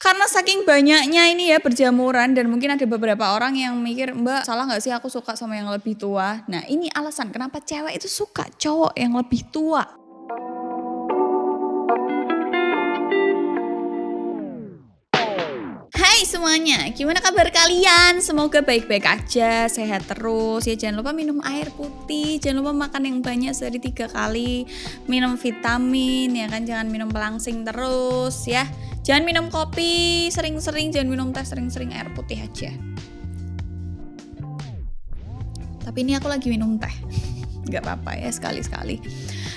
Karena saking banyaknya ini ya berjamuran dan mungkin ada beberapa orang yang mikir, Mbak salah gak sih aku suka sama yang lebih tua? Nah ini alasan kenapa cewek itu suka cowok yang lebih tua. Hai semuanya, gimana kabar kalian? Semoga baik-baik aja, sehat terus ya. Jangan lupa minum air putih, jangan lupa makan yang banyak sehari 3 kali, minum vitamin ya kan, jangan minum pelangsing terus ya. Jangan minum kopi sering-sering, jangan minum teh sering-sering, air putih aja. Tapi ini aku lagi minum teh, nggak apa-apa ya sekali-sekali.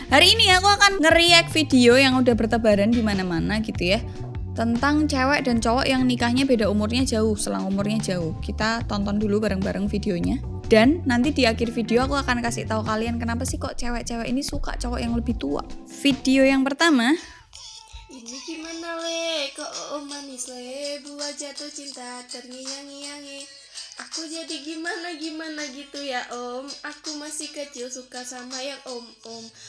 Hari ini aku akan nge-react video yang udah bertebaran di mana-mana gitu ya, tentang cewek dan cowok yang nikahnya beda umurnya jauh, selang umurnya jauh. Kita tonton dulu bareng-bareng videonya. Dan nanti di akhir video aku akan kasih tahu kalian kenapa sih kok cewek-cewek ini suka cowok yang lebih tua. Video yang pertama. Ini gimana le, kok manis le, buat jatuh cinta terngiang-ngiangi. Aku jadi gimana gitu ya om. Aku masih kecil suka sama yang om.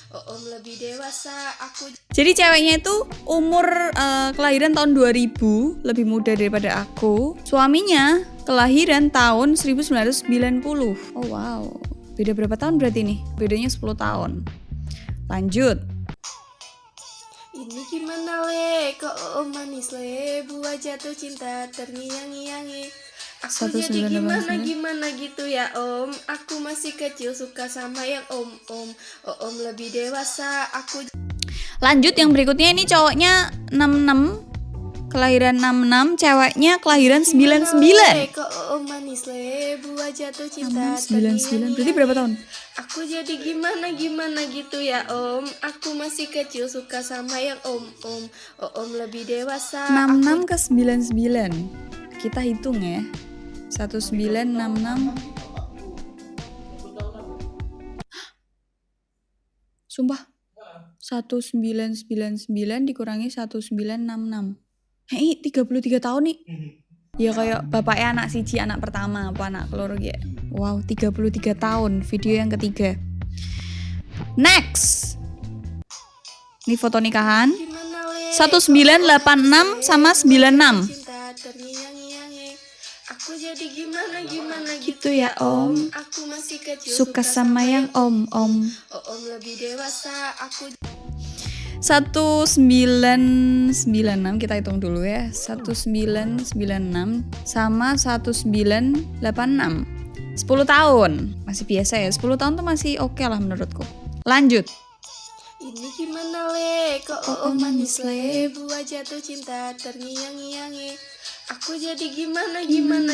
Om lebih dewasa, aku. Jadi ceweknya itu umur kelahiran tahun 2000, lebih muda daripada aku. Suaminya kelahiran tahun 1990. Oh wow, beda berapa tahun berarti nih? Bedanya 10 tahun. Lanjut. Ini gimana le, kok manis le, buat jatuh cinta terngiang-ngiangi. Aku jadi gimana gitu ya om. Aku masih kecil suka sama yang om. Om lebih dewasa, aku. Lanjut yang berikutnya, ini cowoknya 66, kelahiran 66, ceweknya kelahiran 99. Kok manis le, buat jatuh cinta 99, berarti berapa tahun? Aku jadi gimana gitu ya om. Aku masih kecil suka sama yang om. Om lebih dewasa. 66 ke 99. Kita hitung ya. 1966. Sumpah. 1999 dikurangi 1966. Hei, 33 tahun nih. Ya kayak bapaknya anak siji, anak pertama apa anak keloro ya. Wow, 33 tahun. Video yang ketiga. Next. Ini foto nikahan. 1986 sama 96. Aku jadi gimana gitu ya om. Aku masih kecil suka sama yang om. Om lebih dewasa, aku. 1996 kita hitung dulu ya. 1996 sama 1986. 10 tahun. Masih biasa ya. 10 tahun tuh masih oke lah menurutku. Lanjut. Ini gimana le, kok manis le, buat jatuh cinta terngiang-ngiangi. Aku jadi gimana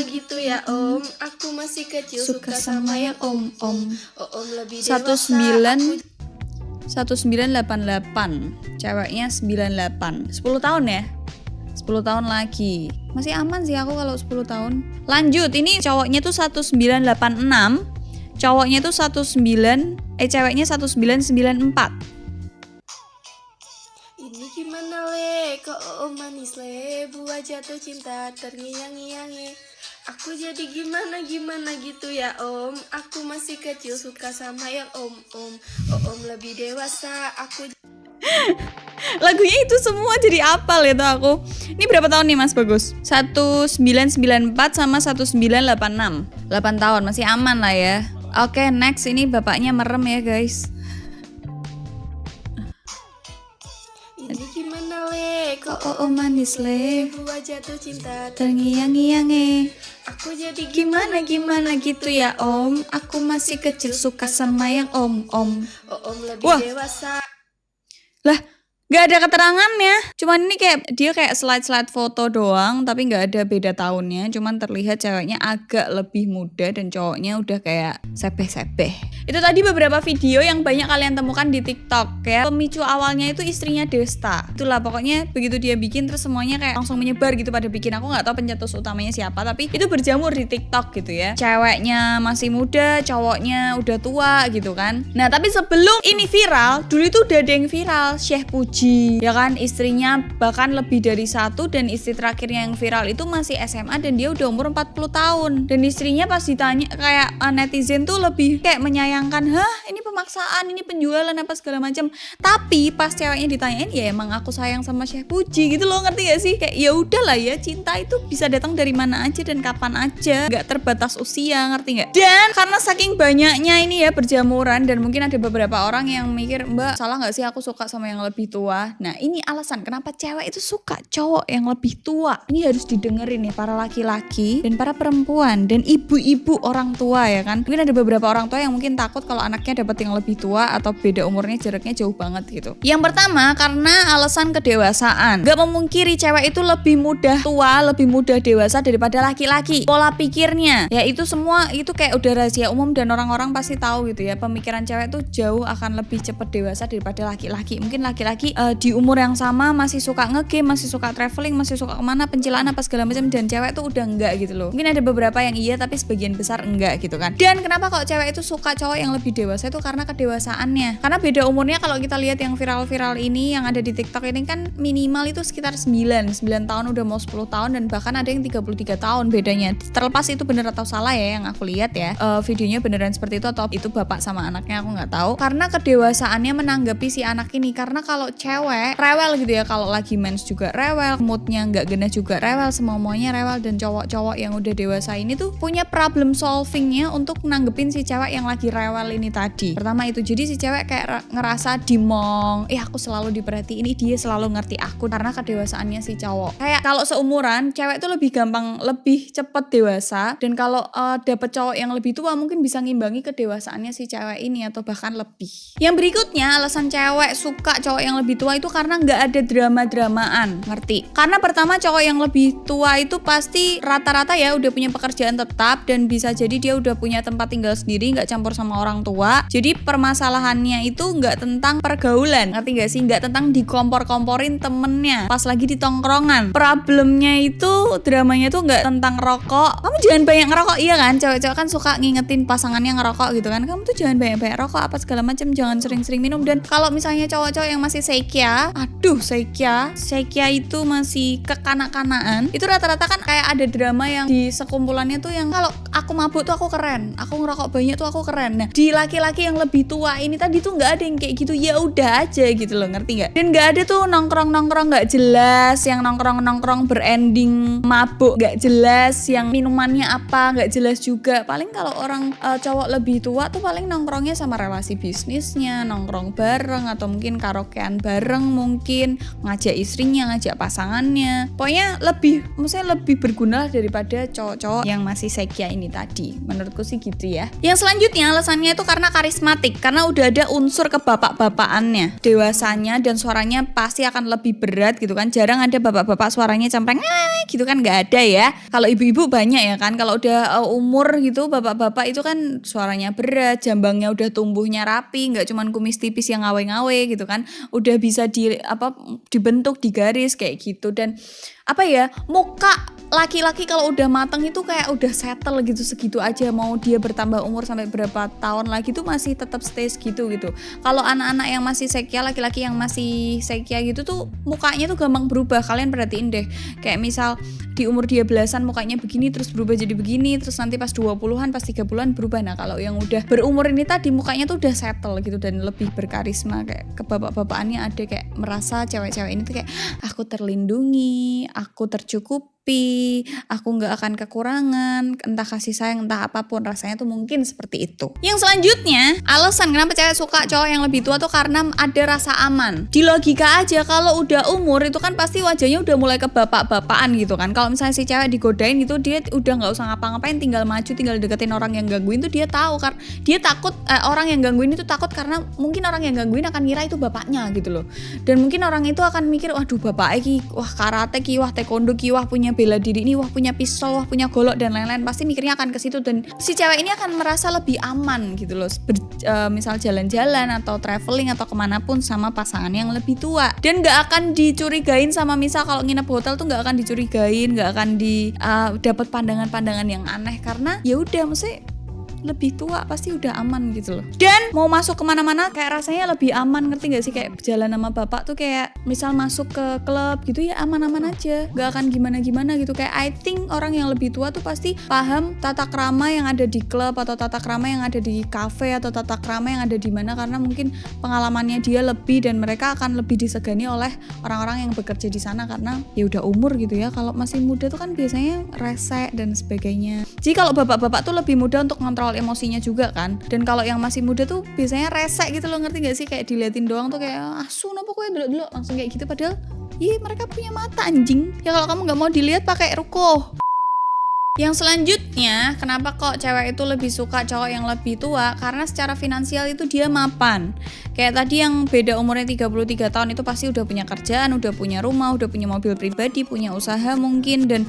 gitu ya om. Aku masih kecil suka sama yang om. Om lebih dewasa. 1988. Ceweknya 98. 10 tahun ya. 10 tahun lagi. Masih aman sih aku kalau 10 tahun. Lanjut, ini cowoknya tuh 1986. Cowoknya tuh ceweknya 1994. Ini gimana le, kok manis le, buat jatuh cinta terngiang-ngiangi. Aku jadi gimana gitu ya om. Aku masih kecil suka sama yang om. Om lebih dewasa, aku. Lagunya itu semua jadi apal ya tuh aku. Ini berapa tahun nih Mas Bagus? 1994 sama 1986. 8 tahun, masih aman lah ya. Oke, next, ini bapaknya merem ya guys. Ini gimana le, kok manis le, buat jatuh cinta terngiang-ngiangi. Aku jadi Gimana gitu ya om. Aku masih kecil suka sama yang om. Om lebih Wah. dewasa. Lah, gak ada keterangannya. Cuman ini dia kayak slide foto doang, tapi gak ada beda tahunnya. Cuman terlihat ceweknya agak lebih muda dan cowoknya udah kayak sepeh-sepeh. Itu tadi beberapa video yang banyak kalian temukan di TikTok ya. Pemicu awalnya itu istrinya Desta. Itulah pokoknya begitu dia bikin terus semuanya kayak langsung menyebar gitu pada bikin. Aku gak tahu pencetus utamanya siapa, tapi itu berjamur di TikTok gitu ya. Ceweknya masih muda, cowoknya udah tua gitu kan. Nah, tapi sebelum ini viral, dulu itu udah ada yang viral, Syekh Puji. Ya kan, istrinya bahkan lebih dari 1 dan istri terakhirnya yang viral itu masih SMA dan dia udah umur 40 tahun. Dan istrinya pas ditanya kayak netizen tuh lebih kayak menyayangkan, "Hah, ini pemaksaan, ini penjualan apa segala macam. Tapi pas ceweknya ditanyain, ya emang aku sayang sama Chef Puji gitu loh, ngerti gak sih? Kayak ya udahlah ya, cinta itu bisa datang dari mana aja dan kapan aja, nggak terbatas usia, ngerti nggak? Dan karena saking banyaknya ini ya berjamuran, dan mungkin ada beberapa orang yang mikir, Mbak salah nggak sih aku suka sama yang lebih tua? Nah ini alasan kenapa cewek itu suka cowok yang lebih tua. Ini harus didengerin nih para laki-laki dan para perempuan dan ibu-ibu orang tua ya kan. Mungkin ada beberapa orang tua yang mungkin takut kalau anaknya dapat yang lebih tua atau beda umurnya, jaraknya jauh banget gitu. Yang pertama karena alasan kedewasaan. Gak memungkiri cewek itu lebih mudah tua, lebih mudah dewasa daripada laki-laki. Pola pikirnya ya itu semua itu kayak udah rahasia umum dan orang-orang pasti tahu gitu ya. Pemikiran cewek tuh jauh akan lebih cepat dewasa daripada laki-laki. Mungkin laki-laki di umur yang sama masih suka nge-game, masih suka traveling, masih suka kemana, pencilaan apa segala macam, dan cewek tuh udah enggak gitu loh. Mungkin ada beberapa yang iya tapi sebagian besar enggak gitu kan. Dan kenapa kok cewek itu suka cowok yang lebih dewasa itu karena kedewasaannya. Karena beda umurnya kalau kita lihat yang viral-viral ini yang ada di TikTok ini kan minimal itu sekitar 9 tahun udah mau 10 tahun, dan bahkan ada yang 33 tahun bedanya. Terlepas itu bener atau salah ya yang aku lihat ya, videonya beneran seperti itu atau itu bapak sama anaknya aku nggak tahu. Karena kedewasaannya menanggapi si anak ini. Karena kalau cewek rewel gitu ya, kalau lagi mens juga rewel, moodnya nggak genah juga rewel, semua-muanya rewel. Dan cowok-cowok yang udah dewasa ini tuh punya problem solvingnya untuk nanggepin si cewek yang lagi rewel ini tadi. Pertama itu, jadi si cewek kayak ngerasa dimong, aku selalu diperhatiin, dia selalu ngerti aku karena kedewasaannya si cowok. Kayak kalau seumuran, cewek tuh lebih gampang, lebih cepet dewasa, dan kalau dapet cowok yang lebih tua mungkin bisa ngimbangi kedewasaannya si cewek ini atau bahkan lebih. Yang berikutnya, alasan cewek suka cowok yang lebih tua itu karena nggak ada drama-dramaan, ngerti? Karena pertama cowok yang lebih tua itu pasti rata-rata ya udah punya pekerjaan tetap, dan bisa jadi dia udah punya tempat tinggal sendiri, nggak campur sama orang tua. Jadi permasalahannya itu nggak tentang pergaulan, ngerti nggak sih? Nggak tentang dikompor-komporin temennya pas lagi di tongkrongan. Problemnya itu, dramanya tuh nggak tentang rokok. Kamu jangan banyak ngerokok, iya kan? Cewek-cewek kan suka ngingetin pasangannya ngerokok gitu kan. Kamu tuh jangan banyak-banyak rokok apa segala macam, jangan sering-sering minum. Dan kalau misalnya cowok-cowok yang masih seikya, seikya itu masih kekanak-kanaan, itu rata-rata kan kayak ada drama yang di sekumpulannya tuh yang kalau aku mabuk tuh aku keren, aku ngerokok banyak tuh aku keren. Nah di laki-laki yang lebih tua ini tadi tuh nggak ada yang kayak gitu, ya udah aja gitu loh, ngerti nggak? Dan nggak ada tuh nongkrong nggak jelas, yang nongkrong berending mabuk nggak jelas, yang minumannya apa nggak jelas juga. Paling kalau orang cowok lebih tua tuh paling nongkrongnya sama relasi bisnisnya, nongkrong bareng atau mungkin karaokean bareng, mungkin ngajak istrinya, ngajak pasangannya. Pokoknya maksudnya lebih berguna daripada cowok-cowok yang masih sekia ini tadi. Menurutku sih gitu ya. Yang selanjutnya alasannya itu karena karismatik, karena udah ada unsur kebapak-bapakannya, dewasanya, dan suaranya pasti akan lebih berat gitu kan. Jarang ada bapak-bapak suaranya cempreng gitu kan, nggak ada ya. Kalau ibu-ibu banyak ya kan. Kalau udah umur gitu, bapak-bapak itu kan suaranya berat, jambangnya udah tumbuhnya rapi, nggak cuman kumis tipis yang ngawe-ngawe gitu kan. Udah bisa dibentuk, digaris kayak gitu. Dan muka laki-laki kalau udah mateng itu kayak udah settle gitu, segitu aja. Mau dia bertambah umur sampai berapa tahun lagi tuh masih tetap stay segitu gitu. Kalau anak-anak yang masih sekia, laki-laki yang masih sekia gitu tuh mukanya tuh gampang berubah. Kalian perhatiin deh, kayak misal di umur dia belasan mukanya begini, terus berubah jadi begini, terus nanti pas 20-an, pas 30-an berubah. Nah kalau yang udah berumur ini tadi mukanya tuh udah settle gitu dan lebih berkarisma. Kayak kebapak-bapakannya ada, kayak merasa cewek-cewek ini tuh kayak aku terlindungi, aku tercukupi, aku nggak akan kekurangan, entah kasih sayang, entah apapun, rasanya tuh mungkin seperti itu. Yang selanjutnya, alasan kenapa cewek suka cowok yang lebih tua tuh karena ada rasa aman. Di logika aja, kalau udah umur itu kan pasti wajahnya udah mulai ke bapak-bapakan gitu kan. Kalau misalnya si cewek digodain gitu, dia udah nggak usah ngapa-ngapain, tinggal maju, tinggal deketin orang yang gangguin tuh, dia tahu kan, dia takut orang yang gangguin itu takut karena mungkin orang yang gangguin akan ngira itu bapaknya gitu loh. Dan mungkin orang itu akan mikir, waduh bapak iki, wah karate ki, wah taekwondo ki, wah punya bela diri ini, wah punya pistol, wah punya golok dan lain-lain. Pasti mikirnya akan ke situ, dan si cewek ini akan merasa lebih aman gitu loh. Misal jalan-jalan atau traveling atau kemanapun sama pasangan yang lebih tua, dan nggak akan dicurigain sama, misal kalau nginep hotel tuh nggak akan dicurigain, nggak akan dapat pandangan-pandangan yang aneh, karena ya udah mesti lebih tua pasti udah aman gitu loh. Dan mau masuk kemana-mana kayak rasanya lebih aman, ngerti gak sih? Kayak berjalan sama bapak tuh kayak misal masuk ke klub gitu ya aman-aman aja, gak akan gimana-gimana gitu. Kayak I think orang yang lebih tua tuh pasti paham tata krama yang ada di klub atau tata krama yang ada di kafe atau tata krama yang ada di mana, karena mungkin pengalamannya dia lebih dan mereka akan lebih disegani oleh orang-orang yang bekerja di sana karena ya udah umur gitu ya. Kalau masih muda tuh kan biasanya rese dan sebagainya. Jadi kalau bapak-bapak tuh lebih mudah untuk ngontrol emosinya juga kan. Dan kalau yang masih muda tuh biasanya rese gitu loh, ngerti gak sih? Kayak diliatin doang tuh kayak asu napa kowe delok-delok langsung kayak gitu, padahal mereka punya mata anjing. Ya kalau kamu nggak mau dilihat pakai ruko. Yang selanjutnya, kenapa kok cewek itu lebih suka cowok yang lebih tua? Karena secara finansial itu dia mapan. Kayak tadi yang beda umurnya 33 tahun itu pasti udah punya kerjaan, udah punya rumah, udah punya mobil pribadi, punya usaha mungkin. Dan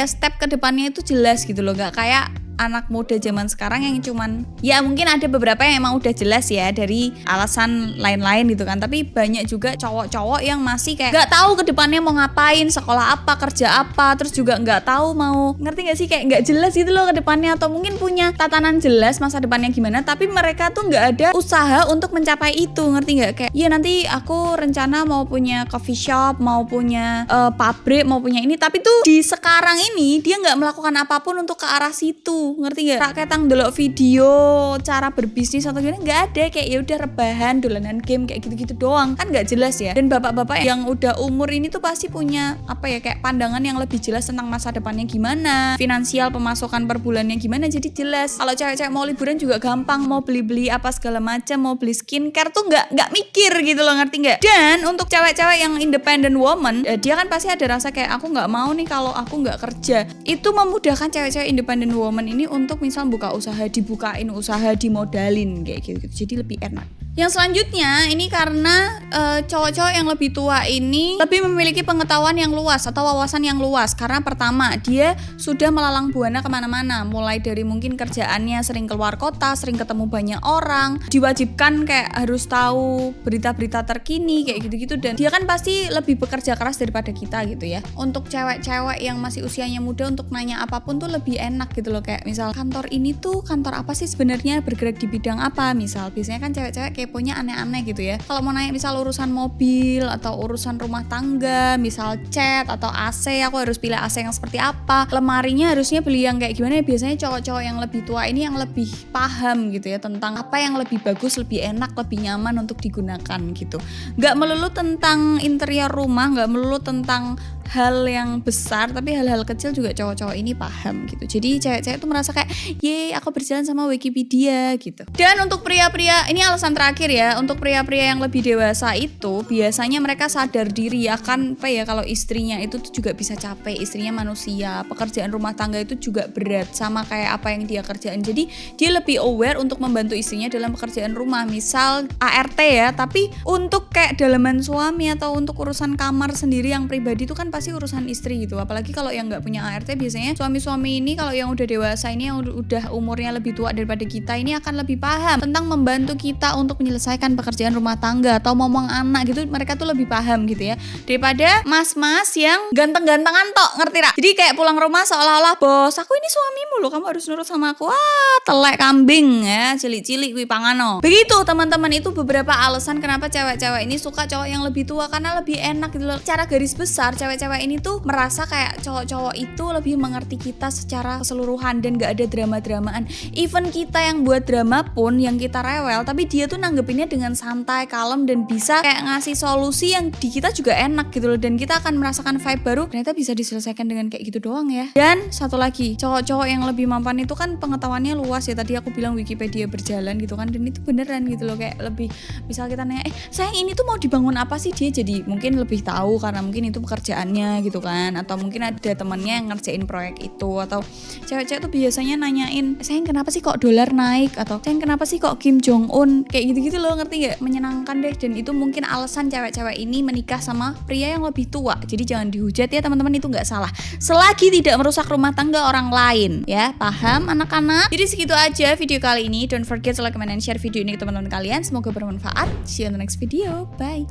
step ke depannya itu jelas gitu loh. Gak kayak anak muda zaman sekarang yang cuman ya mungkin ada beberapa yang emang udah jelas ya dari alasan lain-lain gitu kan, tapi banyak juga cowok-cowok yang masih kayak nggak tahu ke depannya mau ngapain, sekolah apa, kerja apa, terus juga nggak tahu mau, ngerti nggak sih, kayak nggak jelas gitu loh ke depannya, atau mungkin punya tatanan jelas masa depannya gimana tapi mereka tuh nggak ada usaha untuk mencapai itu, ngerti nggak? Kayak ya nanti aku rencana mau punya coffee shop, mau punya pabrik, mau punya ini, tapi tuh di sekarang ini dia nggak melakukan apapun untuk ke arah situ, ngerti gak? Ketang delok video cara berbisnis atau gimana nggak ada, kayak ya udah rebahan dolanan game kayak gitu-gitu doang, kan nggak jelas ya. Dan bapak-bapak yang udah umur ini tuh pasti punya kayak pandangan yang lebih jelas tentang masa depannya gimana, finansial pemasukan per bulannya gimana, jadi jelas. Kalau cewek-cewek mau liburan juga gampang, mau beli-beli apa segala macam, mau beli skincare tuh nggak mikir gitu loh, ngerti nggak? Dan untuk cewek-cewek yang independent woman, dia kan pasti ada rasa kayak aku nggak mau nih kalau aku nggak kerja. Itu memudahkan cewek-cewek independent woman ini untuk misal buka usaha, dibukain usaha, dimodalin kayak gitu, jadi lebih enak. Yang selanjutnya ini karena cowok-cowok yang lebih tua ini lebih memiliki pengetahuan yang luas atau wawasan yang luas. Karena pertama, dia sudah melalang buana kemana-mana, mulai dari mungkin kerjaannya sering keluar kota, sering ketemu banyak orang, diwajibkan kayak harus tahu berita-berita terkini kayak gitu-gitu. Dan dia kan pasti lebih bekerja keras daripada kita gitu ya. Untuk cewek-cewek yang masih usianya muda untuk nanya apapun tuh lebih enak gitu loh. Kayak misal kantor ini tuh kantor apa sih sebenarnya, bergerak di bidang apa, misal. Biasanya kan cewek-cewek keponya aneh-aneh gitu ya. Kalau mau nanya misal urusan mobil atau urusan rumah tangga, misal cat atau AC, aku harus pilih AC yang seperti apa, lemarinya harusnya beli yang kayak gimana. Biasanya cowok-cowok yang lebih tua ini yang lebih paham gitu ya tentang apa yang lebih bagus, lebih enak, lebih nyaman untuk digunakan gitu. Gak melulu tentang interior rumah, gak melulu tentang hal yang besar, tapi hal-hal kecil juga cowok-cowok ini paham gitu. Jadi cewek-cewek tuh merasa kayak yeay aku berjalan sama Wikipedia gitu. Dan untuk pria-pria, ini alasan terakhir ya, untuk pria-pria yang lebih dewasa itu biasanya mereka sadar diri akan kalau istrinya itu tuh juga bisa capek, istrinya manusia, pekerjaan rumah tangga itu juga berat sama kayak apa yang dia kerjain. Jadi dia lebih aware untuk membantu istrinya dalam pekerjaan rumah, misal ART ya, tapi untuk kayak dalaman suami atau untuk urusan kamar sendiri yang pribadi itu kan pasti urusan istri gitu. Apalagi kalau yang nggak punya ART, biasanya suami-suami ini kalau yang udah dewasa ini, yang udah umurnya lebih tua daripada kita ini akan lebih paham tentang membantu kita untuk menyelesaikan pekerjaan rumah tangga atau ngomong anak gitu. Mereka tuh lebih paham gitu ya daripada mas-mas yang ganteng-gantengan tok, ngerti ra? Jadi kayak pulang rumah seolah-olah bos aku ini suamimu loh, kamu harus nurut sama aku. Wah telek kambing ya, cilik-cilik kuwi pangano. Begitu teman-teman, itu beberapa alasan kenapa cewek-cewek ini suka cowok yang lebih tua, karena lebih enak gitu loh. Cara garis besar cewek-cewek ini tuh merasa kayak cowok-cowok itu lebih mengerti kita secara keseluruhan dan gak ada drama-dramaan. Even kita yang buat drama pun, yang kita rewel, tapi dia tuh nanggepinnya dengan santai, kalem, dan bisa kayak ngasih solusi yang di kita juga enak gitu loh. Dan kita akan merasakan vibe baru, ternyata bisa diselesaikan dengan kayak gitu doang ya. Dan satu lagi, cowok-cowok yang lebih mapan itu kan pengetahuannya luas ya. Tadi aku bilang Wikipedia berjalan gitu kan, dan itu beneran gitu loh. Kayak lebih, misal kita nanya sayang ini tuh mau dibangun apa sih, dia jadi mungkin lebih tahu karena mungkin itu pekerjaannya gitu kan, atau mungkin ada temannya yang ngerjain proyek itu. Atau cewek-cewek tuh biasanya nanyain sayang kenapa sih kok dolar naik, atau sayang kenapa sih kok Kim Jong Un, kayak gitu-gitu loh, ngerti gak? Menyenangkan deh. Dan itu mungkin alasan cewek-cewek ini menikah sama pria yang lebih tua. Jadi jangan dihujat ya teman-teman, itu gak salah selagi tidak merusak rumah tangga orang lain ya, paham anak-anak? Jadi segitu aja video kali ini. Don't forget to like, comment, and share video ini ke teman-teman kalian. Semoga bermanfaat. See you on the next video. Bye.